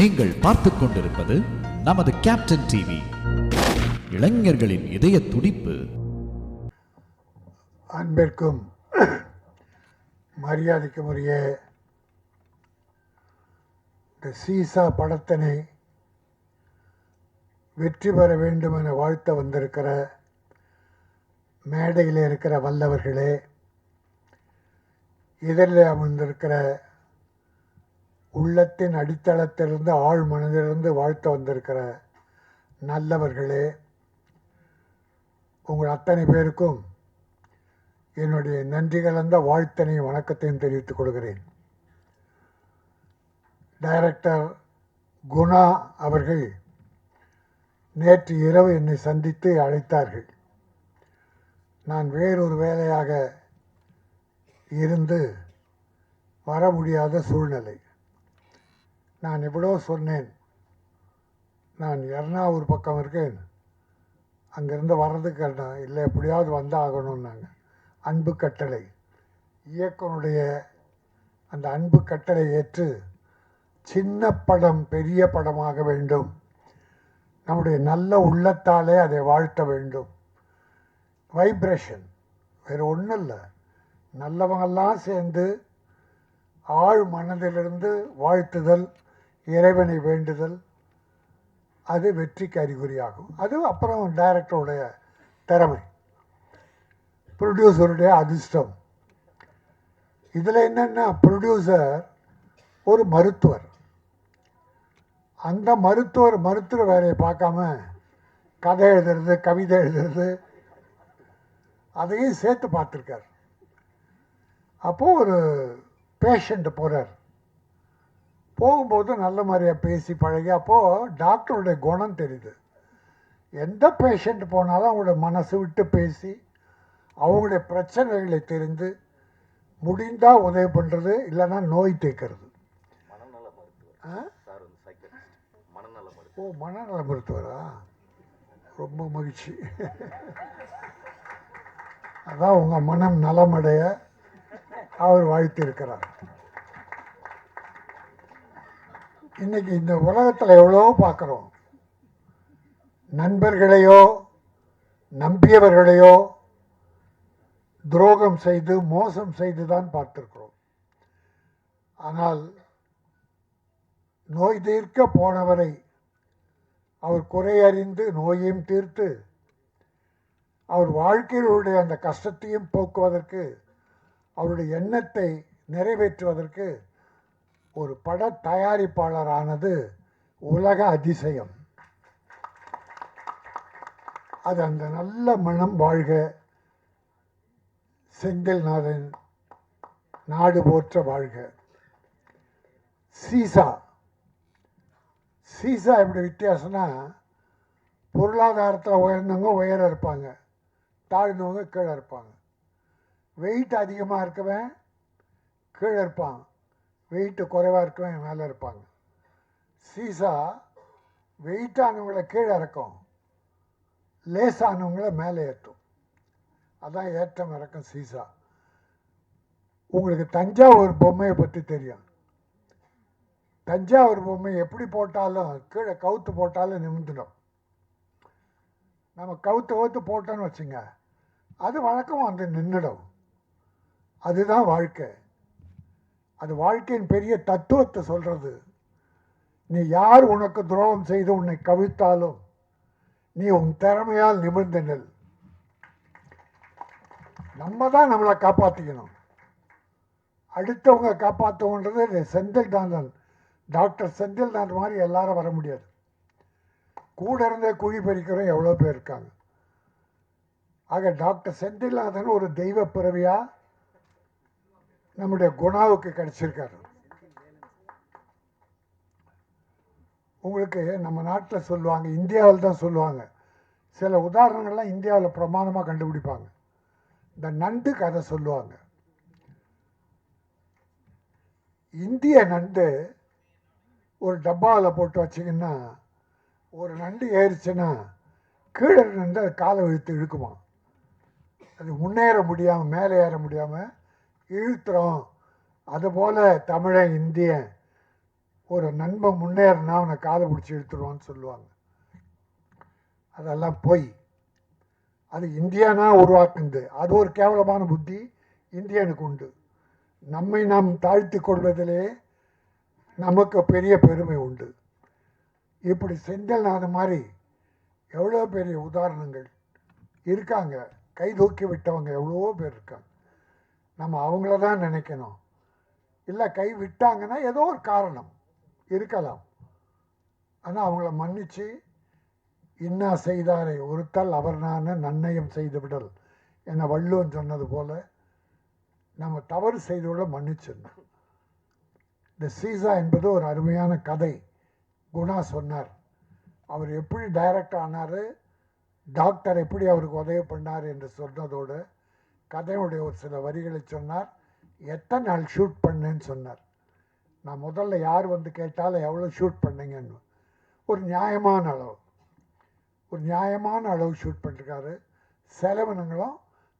நீங்கள் பார்த்துக் கொண்டிருப்பது நமது கேப்டன் டிவி, இளைஞர்களின் இதய துடிப்பு. அன்பிற்கும் மரியாதைக்கும் உரிய இந்த சீசா படத்தினை வெற்றி பெற வேண்டும் என வாழ்த்த வந்திருக்கிற மேடையில் இருக்கிற வல்லவர்களே, இதழில் அமர்ந்திருக்கிற உள்ளத்தின் அடித்தளத்திலிருந்து ஆழ் மனதிலிருந்து வாழ்த்த வந்திருக்கிற நல்லவர்களே, உங்கள் அத்தனை பேருக்கும் என்னுடைய நன்றி கலந்த வாழ்த்தனையும் வணக்கத்தையும் தெரிவித்துக் கொள்கிறேன். டைரக்டர் குணா அவர்கள் நேற்று இரவு என்னை சந்தித்து அழைத்தார்கள். நான் வேறொரு வேலையாக இருந்து வர முடியாத சூழ்நிலை. நான் எவ்வளோ சொன்னேன், நான் எர்ணாவூர் பக்கம் இருக்கேன், அங்கேருந்து வர்றதுக்கு இல்லை எப்படியாவது வந்தாகணும்னாங்க. அன்பு கட்டளை இயக்குனுடைய அந்த அன்பு கட்டளை ஏற்று சின்ன படம் பெரிய படமாக வேண்டும், நம்முடைய நல்ல உள்ளத்தாலே அதை வாழ்த்த வேண்டும். வைப்ரேஷன் வேறு ஒன்றும் இல்லை, நல்லவங்கெல்லாம் சேர்ந்து ஆழ் மனதிலிருந்து வாழ்த்துதல், இறைவனை வேண்டுதல், அது வெற்றிக்கு அறிகுறியாகும். அது அப்புறம் டைரக்டருடைய திறமை, ப்ரொடியூசருடைய அதிர்ஷ்டம். இதில் என்னென்னா, ப்ரொடியூசர் ஒரு மருத்துவர். அந்த மருத்துவர் வேலையை பார்க்காம கதை எழுதுறது, கவிதை எழுதுறது, அதையும் சேர்த்து பார்த்துருக்கார். அப்போது ஒரு பேஷண்ட் போகிறார். போகும்போது நல்ல மாதிரியாக பேசி பழகி, அப்போது டாக்டருடைய குணம் தெரியுது. எந்த பேஷண்ட் போனாலும் அவங்களோட மனசு விட்டு பேசி அவங்களுடைய பிரச்சனைகளை தெரிந்து முடிந்தால் உதவி பண்ணுறது, இல்லைன்னா நோய் தேய்க்கிறது. ஓ, மனநல மருத்துவரா? ரொம்ப மகிழ்ச்சி. அதான் உங்கள் மனம் நலமடைய அவர் வாழ்த்திருக்கிறார். இன்னைக்கு இந்த உலகத்தில் எவ்வளோ பார்க்குறோம். நண்பர்களையோ நம்பியவர்களையோ துரோகம் செய்து மோசம் செய்து தான் பார்த்திருக்கிறோம். ஆனால் நோய் தீர்க்க போனவரை அவர் குறையறிந்து நோயையும் தீர்த்து அவர் வாழ்க்கையிலுடைய அந்த கஷ்டத்தையும் போக்குவதற்கு, அவருடைய எண்ணத்தை நிறைவேற்றுவதற்கு ஒரு பட தயாரிப்பாளரானது உலக அதிசயம். அது அந்த நல்ல மனம் வாழ்க, செந்தில்நாதன் நாடு போற்ற வாழ்க. சீசா எப்படி வித்தியாசம்னா, பொருளாதாரத்தில் உயர்ந்தவங்க உயர இருப்பாங்க, தாழ்ந்தவங்க கீழே இருப்பாங்க. வெயிட் அதிகமாக இருக்கவன் கீழே இருப்பான், வெயிட்டு குறைவாக இருக்கவன் மேலே இருப்பாங்க. சீசா வெயிட்டானவங்களை கீழே இறக்கும், லேசானவங்களை மேலே ஏற்றும். அதான் ஏற்றம் இறக்கம் சீசா. உங்களுக்கு தஞ்சாவூர் பொம்மையை பற்றி தெரியும். தஞ்சாவூர் பொம்மை எப்படி போட்டாலும் கீழே கவுத்து போட்டாலும் நிமிந்துடும். நம்ம கவுத்து போட்டோன்னு வச்சுங்க, அது வழக்கம் வந்து நின்றுடும். அதுதான் வாழ்க்கை. அது வாழ்க்கையின் பெரிய தத்துவத்தை சொல்கிறது. நீ யார் உனக்கு துரோகம் செய்து உன்னை கவிழ்த்தாலும் நீ உன் திறமையால் நிமிர்ந்து நெல். நம்ம தான் நம்மளை காப்பாற்றிக்கணும். அடுத்தவங்க காப்பாற்றுவோன்றது செந்தில்நாதன், டாக்டர் செந்தில்நாதன் மாதிரி எல்லாரும் வர முடியாது. கூட இருந்தே குழி பறிக்கிறோம் எவ்வளோ பேர் இருக்காங்க. ஆக டாக்டர் செந்தில்நாதன் ஒரு தெய்வ பிறவியா நம்முடைய குணாவுக்கு கிடைச்சிருக்காரு. உங்களுக்கு நம்ம நாட்டில் சொல்லுவாங்க, இந்தியாவில் தான் சொல்லுவாங்க, சில உதாரணங்கள்லாம் இந்தியாவில் பிரமாதமாக கண்டுபிடிப்பாங்க. இந்த நண்டு கதை சொல்லுவாங்க. இந்திய நண்டு ஒரு டப்பாவில் போட்டு வச்சிங்கன்னா, ஒரு நண்டு ஏறிச்சுன்னா கீழே நண்டு அது காலை இழுத்து இழுக்குமா. அது முன்னேற முடியாமல் மேலே ஏற முடியாமல் இழுத்துறோம். அதுபோல் தமிழன் இந்தியன் ஒரு நண்பன் முன்னேறினா அவனை காலை பிடிச்சி இழுத்துருவான்னு சொல்லுவாங்க. அதெல்லாம் போய் அது இந்தியானா உருவாக்குது. அது ஒரு கேவலமான புத்தி இந்தியனுக்கு உண்டு. நம்மை நாம் தாழ்த்தி கொள்வதிலே நமக்கு பெரிய பெருமை உண்டு. இப்படி செஞ்சல் அது மாதிரி எவ்வளோ பெரிய உதாரணங்கள் இருக்காங்க. கை தூக்கி விட்டவங்க எவ்வளவோ பேர் இருக்காங்க. நம்ம அவங்கள தான் நினைக்கணும். இல்லை கை விட்டாங்கன்னா ஏதோ ஒரு காரணம் இருக்கலாம். ஆனால் அவங்கள மன்னித்து இன்னா செய்தாரை ஒருத்தல் அவர் நான் நன்னயம் செய்து விடல் என வள்ளுவன் சொன்னது போல நம்ம தவறு செய்தோட மன்னிச்சிடணும். இந்த சீசா என்பது ஒரு அருமையான கதை. குணா சொன்னார். அவர் எப்படி டைரக்ட் ஆனார், டாக்டர் எப்படி அவருக்கு உதவி பண்ணார் என்று சொன்னதோடு கதையுடைய ஒரு சில வரிகளை சொன்னார். எத்தனை நாள் ஷூட் பண்ணேன்னு சொன்னார். நான் முதல்ல யார் வந்து கேட்டாலும் எவ்வளோ ஷூட் பண்ணீங்கன்னு ஒரு நியாயமான அளவு ஷூட் பண்ணிருக்காரு. செலவினங்களும்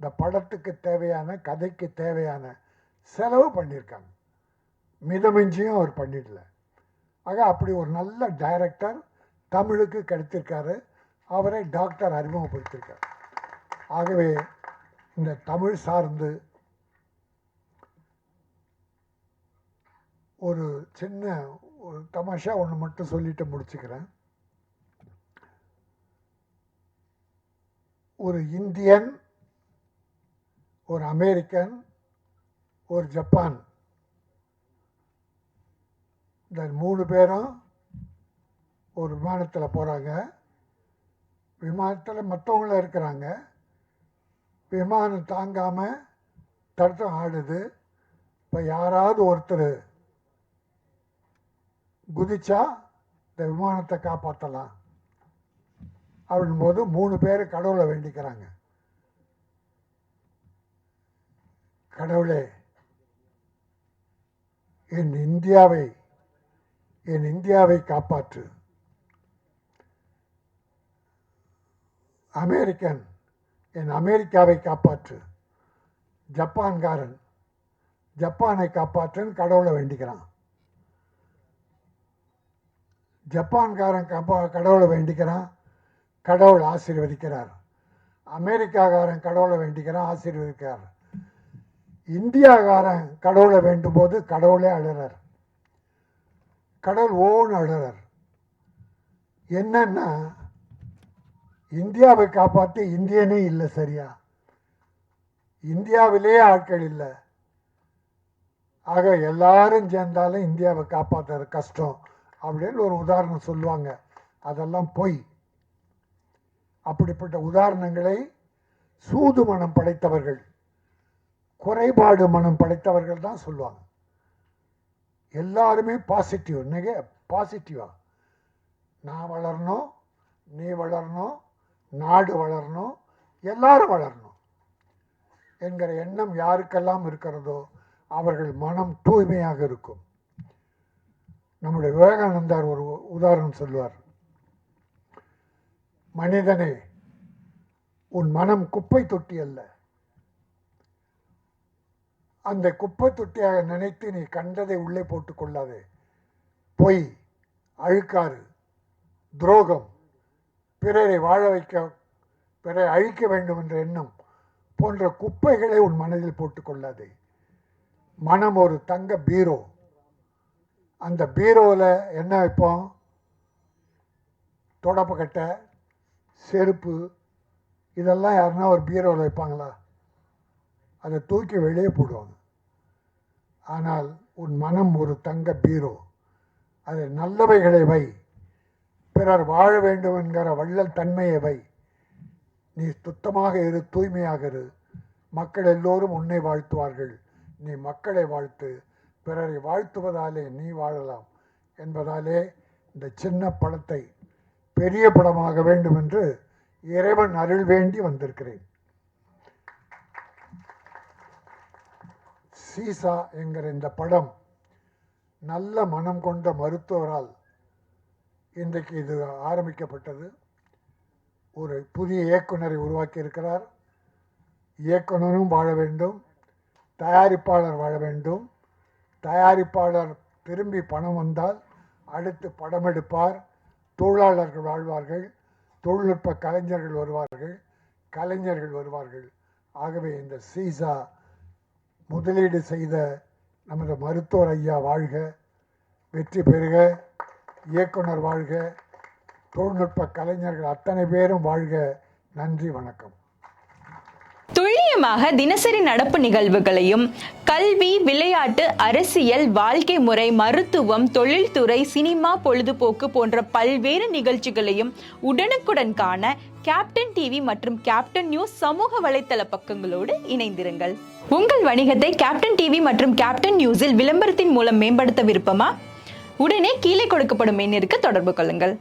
இந்த படத்துக்கு தேவையான கதைக்கு தேவையான செலவு பண்ணியிருக்காங்க. மிதமிஞ்சியும் அவர் பண்ணிடல. ஆக அப்படி ஒரு நல்ல டைரக்டர் தமிழுக்கு கிடைத்திருக்காரு. அவரை டாக்டர் அறிமுகப்படுத்தியிருக்கார். ஆகவே இந்த தமிழ் சார்ந்து ஒரு சின்ன ஒரு தமாஷா ஒன்று மட்டும் சொல்லிட்டு முடிச்சுக்கிறேன். ஒரு இந்தியன், ஒரு அமெரிக்கன், ஒரு ஜப்பான், இந்த 3 பேரும் ஒரு விமானத்தில் போகிறாங்க. விமானத்தில் மற்றவங்களும் இருக்கிறாங்க. விமானம் தாங்காமல் தடுத்தம் ஆடுது. இப்போ யாராவது ஒருத்தர் குதிச்சா இந்த விமானத்தை காப்பாற்றலாம் அப்படின்போது 3 பேர் கடவுளை வேண்டிக்கிறாங்க. கடவுளே, என் இந்தியாவை காப்பாற்று. அமெரிக்கன், என் அமெரிக்காவை காப்பாற்று. ஜப்பான்காரன், ஜப்பானை காப்பாற்றுன்னு கடவுளை வேண்டிக்கிறான். ஜப்பான்காரன் கடவுளை வேண்டிக்கிறான், கடவுள் ஆசீர்வதிக்கிறார். அமெரிக்காக்காரன் கடவுளை வேண்டிக்கிறான், ஆசீர்வதிக்கிறார். இந்தியாக்காரன் கடவுளை வேண்டும் போது கடவுளே அழுறார். கடவுள் ஓன்னு அழுறார். என்னன்னா இந்தியாவை காப்பாற்றி இந்தியனே இல்லை. சரியா, இந்தியாவிலேயே ஆட்கள் இல்லை. ஆக எல்லாரும் சேர்ந்தாலும் இந்தியாவை காப்பாற்றுறது கஷ்டம் அப்படின்னு ஒரு உதாரணம் சொல்லுவாங்க. அதெல்லாம் பொய். அப்படிப்பட்ட உதாரணங்களை சூது மனம் படைத்தவர்கள், குறைபாடு மனம் படைத்தவர்கள் தான் சொல்லுவாங்க. எல்லாருமே பாசிட்டிவா நான் வளரணும், நீ வளரணும், நாடு வளரணும், எல்லாரும் வளரணும் என்கிற எண்ணம் யாருக்கெல்லாம் இருக்கிறதோ அவர்கள் மனம் தூய்மையாக இருக்கும். நம்முடைய விவேகானந்தார் ஒரு உதாரணம் சொல்லுவார். மனிதனே, உன் மனம் குப்பை தொட்டி அல்ல. அந்த குப்பை தொட்டியாக நினைத்து நீ கண்டதை உள்ளே போட்டுக் கொள்ளாதே. பொய், அழுக்காறு, துரோகம், பிறரை வாழ வைக்க, பிறரை அழிக்க வேண்டும் என்ற எண்ணம் போன்ற குப்பைகளை உன் மனதில் போட்டுக் கொள்ளாதே. மனம் ஒரு தங்க பீரோ. அந்த பீரோவில் என்ன வைப்போம்? தொடப்பக்கட்டை, செருப்பு, இதெல்லாம் யாருன்னா ஒரு பீரோவில் வைப்பாங்களா? அதை தூக்கி வெளியே போடுவாங்க. ஆனால் உன் மனம் ஒரு தங்க பீரோ. அதை நல்லவைகளை வை, பிறர் வாழ வேண்டும் என்கிற வள்ளல் தன்மையை வை. நீ சுத்தமாக இரு, தூய்மையாக இரு. மக்கள் எல்லோரும் உன்னை வாழ்த்துவார்கள். நீ மக்களை வாழ்த்து. பிறரை வாழ்த்துவதாலே நீ வாழலாம் என்பதாலே இந்த சின்ன படத்தை பெரிய படமாக வேண்டும் என்று இறைவன் அருள் வேண்டி வந்திருக்கிறேன். சீசா என்கிற இந்த படம் நல்ல மனம் கொண்ட மருத்துவரால் இன்றைக்கு இது ஆரம்பிக்கப்பட்டது. ஒரு புதிய இயக்குனரை உருவாக்கி இருக்கிறார். இயக்குனரும் வாழ வேண்டும், தயாரிப்பாளர் வாழ வேண்டும். தயாரிப்பாளர் திரும்பி பணம் வந்தால் அடுத்து படம் எடுப்பார், தொழிலாளர்கள் வாழ்வார்கள், தொழில்நுட்ப கலைஞர்கள் வருவார்கள், கலைஞர்கள் வருவார்கள். ஆகவே இந்த சீசா முதலீடு செய்த நமது மருத்துவர் ஐயா வாழ்க, வெற்றி பெறுக, இயக்குனர் வாழ்க, தொழில்நுட்ப கலைஞர்கள் அத்தனை பேரும் வாழ்க. நன்றி, வணக்கம். துல்லியமாக தினசரி நடப்பு நிகழ்வுகளையும் கல்வி, விளையாட்டு, அரசியல், வாழ்க்கை முறை, மருத்துவம், தொழில்துறை, சினிமா, பொழுதுபோக்கு போன்ற பல்வேறு நிகழ்ச்சிகளையும் உடனுக்குடன் காண கேப்டன் டிவி மற்றும் கேப்டன் நியூஸ் சமூக வலைத்தள பக்கங்களோடு இணைந்திருங்கள். உங்கள் வணிகத்தை கேப்டன் டிவி மற்றும் கேப்டன் நியூஸில் விளம்பரத்தின் மூலம் மேம்படுத்த விருப்பமா? உடனே கீழே கொடுக்கப்படும் எண்ணிற்கு தொடர்பு கொள்ளுங்கள்.